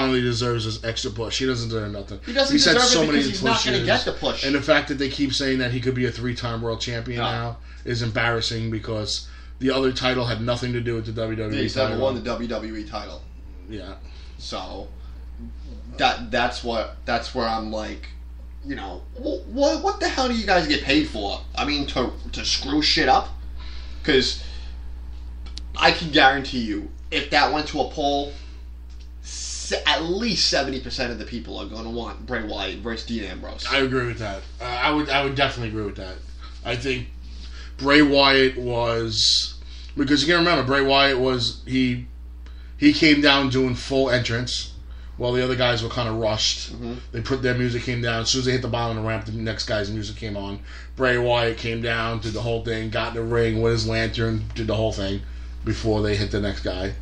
finally deserves his extra push. He doesn't deserve nothing. He doesn't He's had deserve so it many because he's not going to get the push. And the fact that they keep saying that he could be a 3-time world champion now is embarrassing because the other title had nothing to do with the WWE title. He's never won the WWE title. Yeah. So that's where I'm like, you know, what the hell do you guys get paid for? I mean, to screw shit up? Because I can guarantee you, if that went to a poll, at least 70% of the people are going to want Bray Wyatt versus Dean Ambrose. I agree with that. I would definitely agree with that. I think Bray Wyatt was, because you can remember, Bray Wyatt was, he came down doing full entrance while the other guys were kind of rushed. Mm-hmm. They put their music came down. As soon as they hit the bottom of the ramp, the next guy's music came on. Bray Wyatt came down, did the whole thing, got in the ring with his lantern, did the whole thing before they hit the next guy.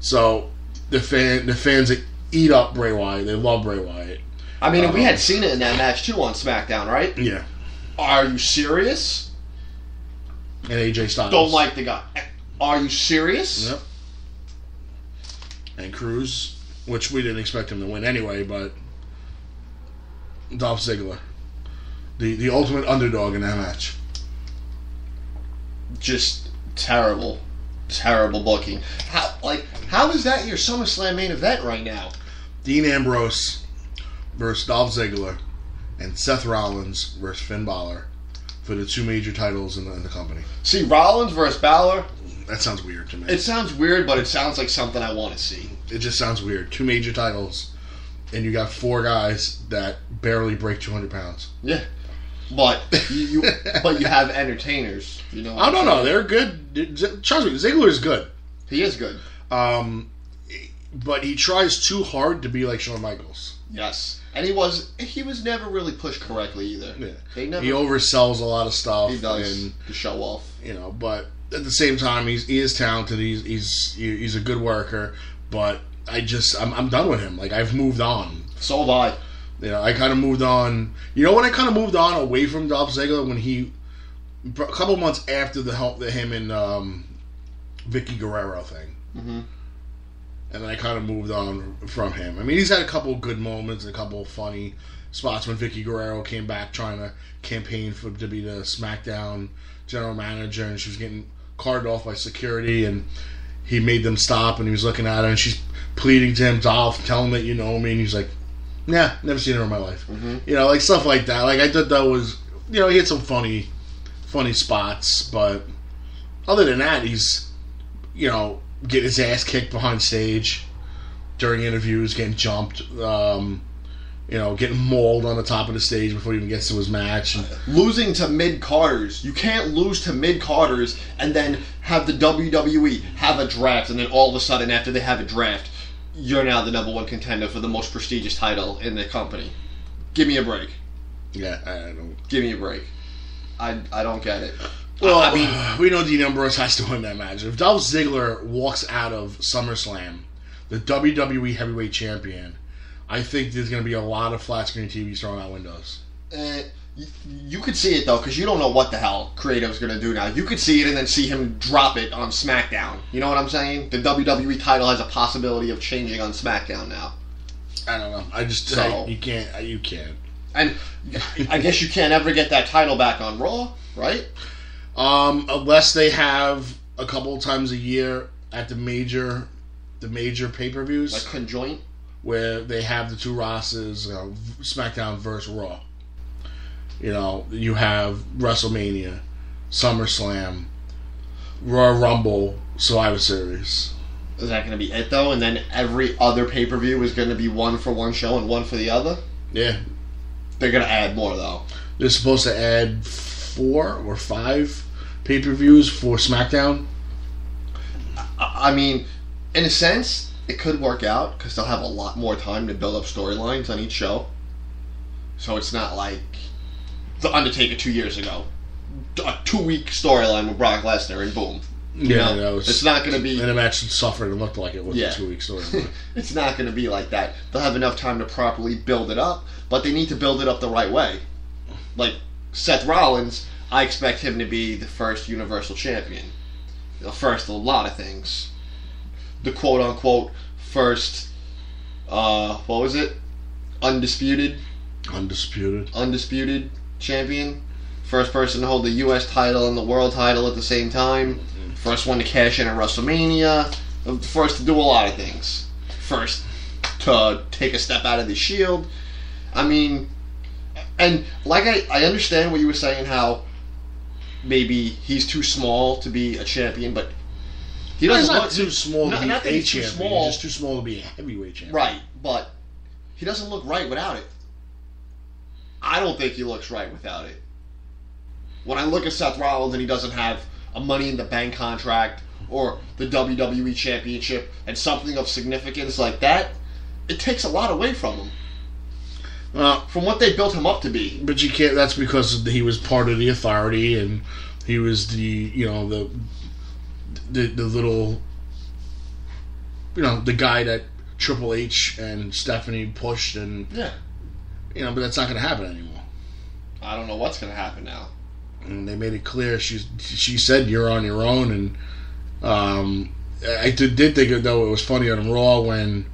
So the fans that eat up Bray Wyatt, they love Bray Wyatt. I mean, we had Cena in that match too on SmackDown, right? Yeah. Are you serious? And AJ Styles. Don't like the guy. Are you serious? Yep. And Cruz, which we didn't expect him to win anyway, but Dolph Ziggler, the ultimate underdog in that match. Just terrible booking. How is that your SummerSlam main event right now? Dean Ambrose versus Dolph Ziggler and Seth Rollins versus Finn Balor for the 2 major titles in the company. See, Rollins versus Balor. That sounds weird to me. It sounds weird, but it sounds like something I want to see. It just sounds weird. 2 major titles, and you got 4 guys that barely break 200 pounds. Yeah, but you have entertainers. You know. I don't know. They're good. Trust me, Ziggler's good. He is good. But he tries too hard to be like Shawn Michaels. Yes, and he was never really pushed correctly either. Yeah. He oversells a lot of stuff. He does to show off. You know, but at the same time, he is talented. He's a good worker. But I'm done with him. Like, I've moved on. So have I. You know, I kind of moved on. You know when I kind of moved on away from Dolph Ziggler? When a couple months after the him and Vicky Guerrero thing. Mm-hmm. And then I kind of moved on from him. I mean, he's had a couple good moments and a couple funny spots when Vicky Guerrero came back trying to campaign to be the SmackDown general manager, and she was getting carted off by security, and he made them stop, and he was looking at her, and she's pleading to him, Dolph, tell him that you know me, and he's like, nah, never seen her in my life. Mm-hmm. You know, like stuff like that. Like, I thought that was, you know, he had some funny spots, but other than that, he's, you know, getting his ass kicked behind stage during interviews, getting jumped, you know, getting mauled on the top of the stage before he even gets to his match. Losing to mid-carders. You can't lose to mid-carders and then have the WWE have a draft, and then all of a sudden, after they have a draft, you're now the number 1 contender for the most prestigious title in the company. Give me a break. Yeah, I don't... Give me a break. I don't get it. Well, I mean, we know Dean Ambrose has to win that match. If Dolph Ziggler walks out of SummerSlam, the WWE Heavyweight Champion, I think there's going to be a lot of flat-screen TVs thrown out windows. You could see it, though, because you don't know what the hell Creative's going to do now. You could see it and then see him drop it on SmackDown. You know what I'm saying? The WWE title has a possibility of changing on SmackDown now. I don't know. You can't. And I guess you can't ever get that title back on Raw, right? Unless they have a couple of times a year at the major pay-per-views. Like conjoint? Where they have the 2 rosters, SmackDown versus Raw. You know, you have WrestleMania, SummerSlam, Royal Rumble, Survivor Series. Is that going to be it, though? And then every other pay-per-view is going to be one for one show and one for the other? Yeah. They're going to add more, though. They're supposed to add 4 or 5 pay-per-views for SmackDown. I mean, in a sense, it could work out because they'll have a lot more time to build up storylines on each show. So it's not like The Undertaker 2 years ago. A 2-week storyline with Brock Lesnar and boom. It's not going to be... And the match suffered and looked like it was a 2-week storyline. It's not going to be like that. They'll have enough time to properly build it up, but they need to build it up the right way. Like Seth Rollins, I expect him to be the first Universal Champion. The first of a lot of things. The quote-unquote first what was it? Undisputed champion. First person to hold the U.S. title and the world title at the same time. First one to cash in at WrestleMania. First to do a lot of things. First to take a step out of the Shield. I mean, and like I understand what you were saying, how maybe he's too small to be a champion, but he doesn't look too small to be a champion. He's just too small to be a heavyweight champion. Right, but he doesn't look right without it. I don't think he looks right without it. When I look at Seth Rollins and he doesn't have a Money in the Bank contract or the WWE Championship and something of significance like that, it takes a lot away from him. From what they built him up to be. But you can't. That's because he was part of the authority, and he was the little, the guy that Triple H and Stephanie pushed, and but that's not going to happen anymore. I don't know what's going to happen now. And they made it clear. She said you're on your own, and I did think though it was funny on Raw when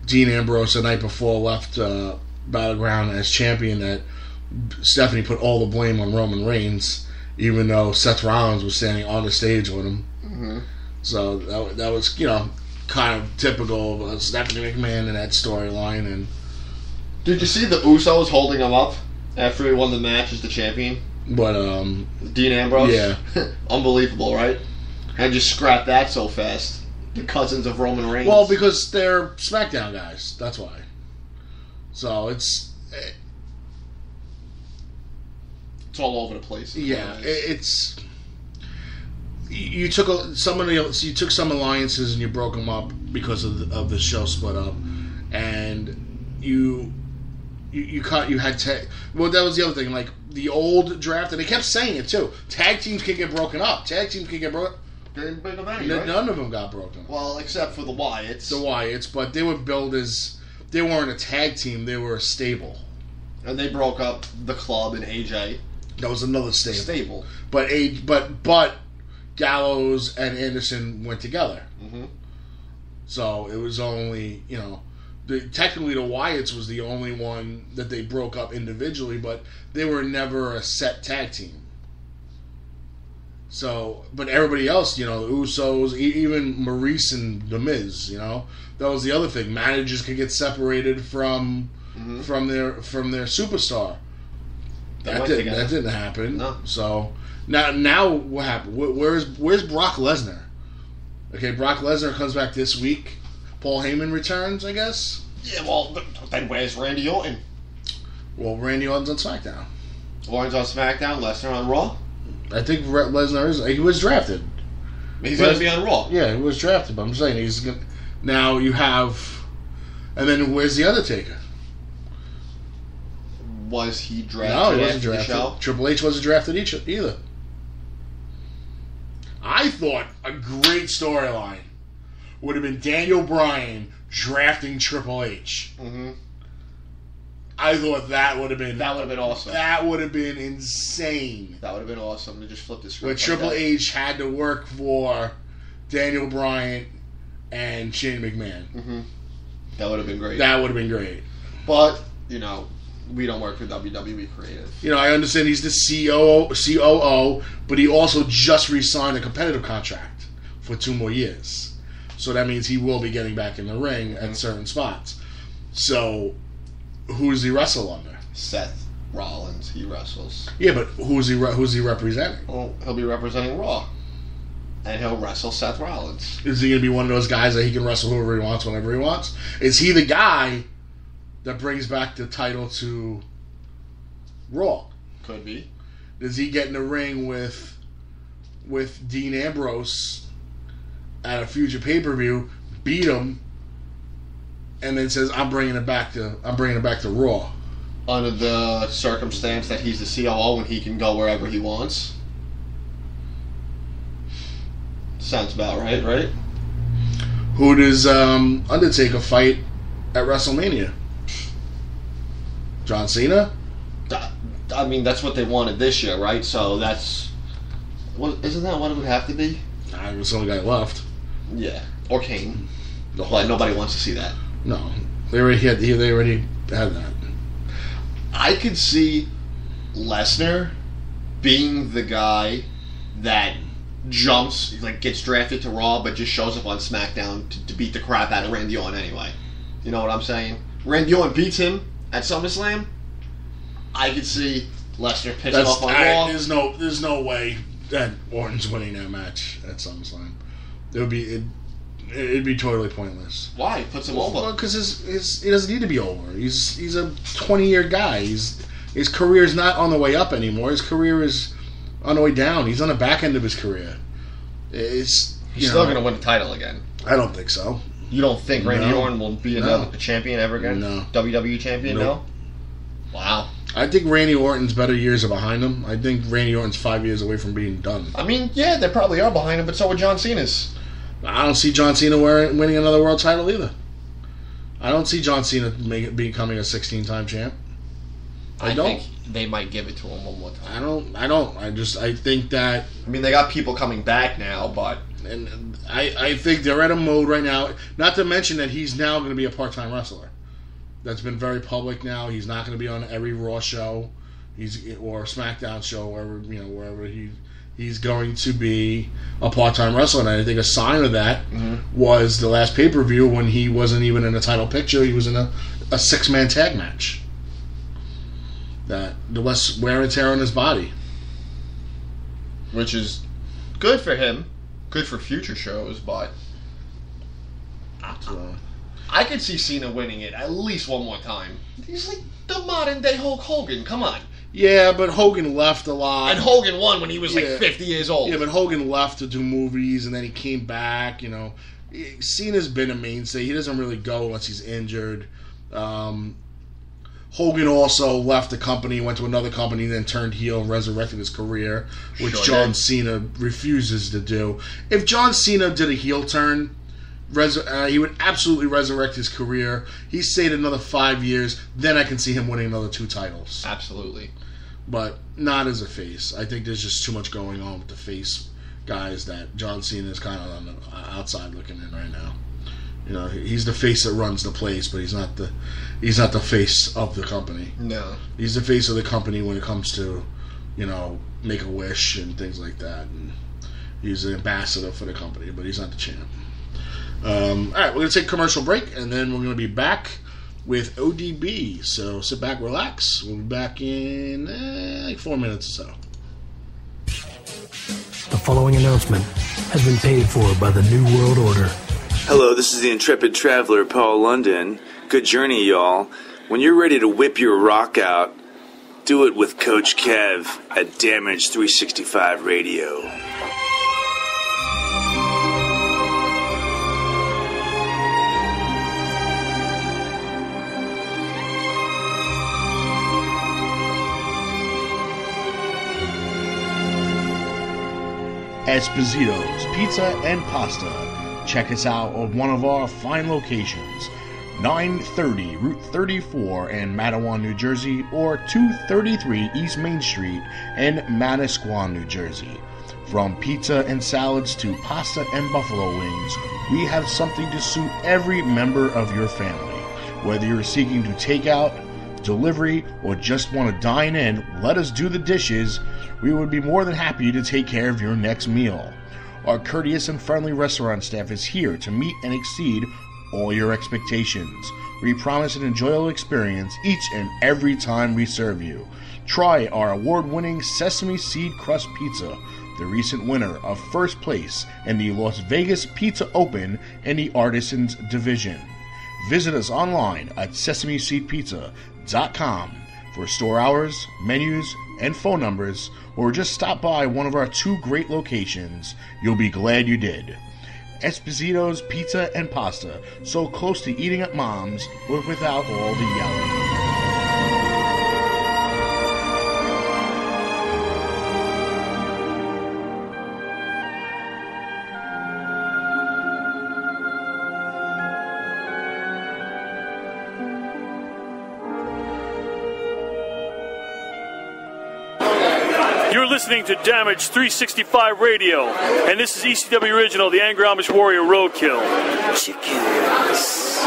Dean Ambrose the night before left Battleground as champion, that Stephanie put all the blame on Roman Reigns, even though Seth Rollins was standing on the stage with him. Mm-hmm. So that was kind of typical of Stephanie McMahon in that storyline. And did you see the Usos holding him up after he won the match as the champion? But Dean Ambrose? Yeah. Unbelievable, right? And just scrap that so fast. The cousins of Roman Reigns. Well, because they're SmackDown guys. That's why. So it's all over the place. Yeah, it's you took some alliances and you broke them up because of the show split up, and you had well, that was the other thing, like the old draft, and they kept saying it too. Tag teams can get broken up. None of them got broken up. Well, except for the Wyatts. But they were billed as, they weren't a tag team, they were a stable. And they broke up the Club and AJ. That was another stable. But Gallows and Anderson went together. Mm-hmm. So it was only, technically the Wyatts was the only one that they broke up individually, but they were never a set tag team. So, but everybody else, the Usos, even Maurice and The Miz, that was the other thing. Managers could get separated from their superstar. That didn't happen. No. So now what happened? Where's Brock Lesnar? Okay, Brock Lesnar comes back this week. Paul Heyman returns, I guess. Yeah, well, then where's Randy Orton? Well, Randy Orton's on SmackDown. Orton's on SmackDown. Lesnar on Raw. I think Lesnar he was drafted. He's going to be on Raw. Yeah, he was drafted, but I'm saying now you have, and then where's the Undertaker? Was he drafted? No, he wasn't drafted. Triple H wasn't drafted either. I thought a great storyline would have been Daniel Bryan drafting Triple H. Mm-hmm. I thought that would have been awesome. That would have been insane. That would have been awesome to just flip the script. Where Triple H had to work for Daniel Bryan and Shane McMahon. Mm-hmm. That would have been great. But we don't work for WWE Creative. I understand he's the COO, but he also just re-signed a competitive contract for 2 more years. So that means he will be getting back in the ring at certain spots. So who does he wrestle under? Seth Rollins. He wrestles. Yeah, but who's he representing? Well, he'll be representing Raw. And he'll wrestle Seth Rollins. Is he going to be one of those guys that he can wrestle whoever he wants, whenever he wants? Is he the guy that brings back the title to Raw? Could be. Does he get in the ring with Dean Ambrose at a future pay-per-view, beat him, and then says, I'm bringing it back to Raw? Under the circumstance that he's the COO and he can go wherever he wants. Sounds about right? Who does Undertaker fight at WrestleMania? John Cena? I mean, that's what they wanted this year, right? So isn't that what it would have to be? It was the only guy left. Yeah, or Kane. But nobody wants to see that. No. They already had that. I could see Lesnar being the guy that jumps, like gets drafted to Raw, but just shows up on SmackDown to beat the crap out of Randy Orton anyway. You know what I'm saying? Randy Orton beats him at SummerSlam. I could see Lesnar pissing off on Raw. There's no way that Orton's winning that match at SummerSlam. It'd be totally pointless. Why? It puts him over. Well, because he doesn't need to be over. He's a 20-year guy. His career is not on the way up anymore. His career is on the way down. He's on the back end of his career. He's still going to win the title again. I don't think so. You don't think Randy Orton will be another champion ever again? No. WWE champion? Nope. No? Wow. I think Randy Orton's better years are behind him. I think Randy Orton's 5 years away from being done. I mean, yeah, they probably are behind him, but so are John Cena's. I don't see John Cena winning another world title either. I don't see John Cena becoming a 16-time champ. I don't. Think they might give it to him one more time. I don't. I think that... I mean, they got people coming back now, but... And I think they're at a mode right now. Not to mention that he's now going to be a part-time wrestler. That's been very public now. He's not going to be on every Raw show, or SmackDown show, wherever he's going to be a part-time wrestler. And I think a sign of that was the last pay-per-view when he wasn't even in a title picture. He was in a six-man tag match. That the less wear and tear on his body, which is good for him. Good for future shows, but I could see Cena winning it at least one more time. He's like the modern day Hulk Hogan. Come on. Yeah, but Hogan left a lot. And Hogan won when he was like 50 years old. Yeah, but Hogan left to do movies, and then he came back. Cena's been a mainstay. He doesn't really go unless he's injured. Hogan also left the company, went to another company, then turned heel and resurrected his career, which John Cena refuses to do. If John Cena did a heel turn, he would absolutely resurrect his career. He stayed another 5 years, then I can see him winning another 2 titles. Absolutely. But not as a face. I think there's just too much going on with the face guys that John Cena is kind of on the outside looking in right now. He's the face that runs the place, but he's not the face of the company. No. He's the face of the company when it comes to, Make-A-Wish and things like that. And he's an ambassador for the company, but he's not the champ. All right, we're going to take a commercial break, and then we're going to be back with ODB. So sit back, relax. We'll be back in like 4 minutes or so. The following announcement has been paid for by the New World Order. Hello, this is the intrepid traveler, Paul London. Good journey, y'all. When you're ready to whip your rock out, do it with Coach Kev at Damage 365 Radio. Esposito's Pizza and Pasta. Check us out at one of our fine locations, 930 Route 34 in Matawan, New Jersey, or 233 East Main Street in Manasquan, New Jersey. From pizza and salads to pasta and buffalo wings, we have something to suit every member of your family. Whether you're seeking to take out, delivery, or just want to dine in, let us do the dishes. We would be more than happy to take care of your next meal. Our courteous and friendly restaurant staff is here to meet and exceed all your expectations. We promise an enjoyable experience each and every time we serve you. Try our award-winning sesame seed crust pizza, the recent winner of first place in the Las Vegas Pizza Open in the Artisans Division. Visit us online at sesameseedpizza.com for store hours, menus, and phone numbers, or just stop by one of our 2 great locations. You'll be glad you did. Esposito's Pizza and Pasta, so close to eating at Mom's, but without all the yelling. You're listening to Damage 365 Radio, and this is ECW Original, the Angry Amish Warrior Roadkill. Chickens.